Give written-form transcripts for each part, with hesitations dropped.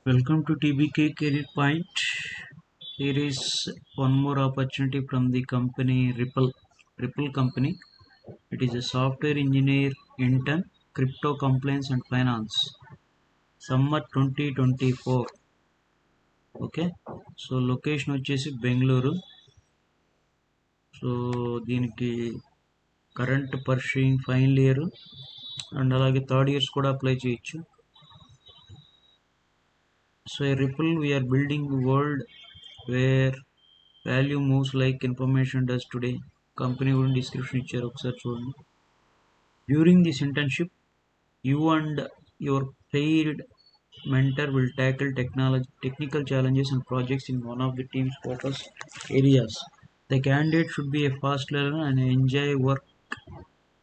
Welcome to TBK Career Point. Here is one more opportunity from the company Ripple company. It is a software engineer intern, crypto compliance and finance. Summer 2024. Okay so location వచ్చేసి Bengaluru. So దీనికి current pursuing final year and అలాగే third years కూడా apply చేయొచ్చు. So at Ripple we are building a world where value moves like information does today. Company గురించి description ఇచ్చారు, ఒకసారి చూడండి. During this internship, you and your paid mentor will tackle technical challenges and projects in one of the team's focus areas. The candidate should be a fast learner and enjoy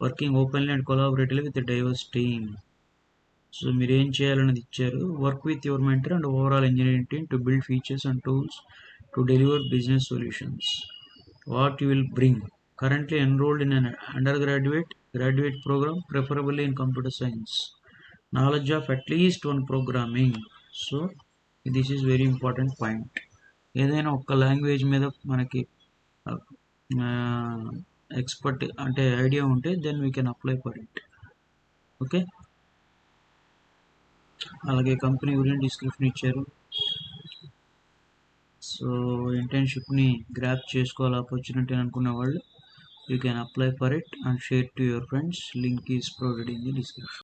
working openly and collaboratively with a diverse team. So మీరు ఏం చేయాలనేది ఇచ్చారు. Work with your mentor and overall engineering team to build features and tools to deliver business solutions. What you will bring? Currently enrolled in an graduate program, preferably in computer science. Knowledge of at least one programming. So this is very important point. ఏదైనా ఒక్క language మీద మనకి expert అంటే idea ఉంటే then we can apply for it. Okay, అలాగే company గురించి description ఇచ్చారు. So ఇంటర్న్షిప్ని గ్రాప్ చేసుకోవాలి ఆపర్చునిటీ అనుకున్న వాళ్ళు you can apply for it and share to your friends. Link is provided in the description.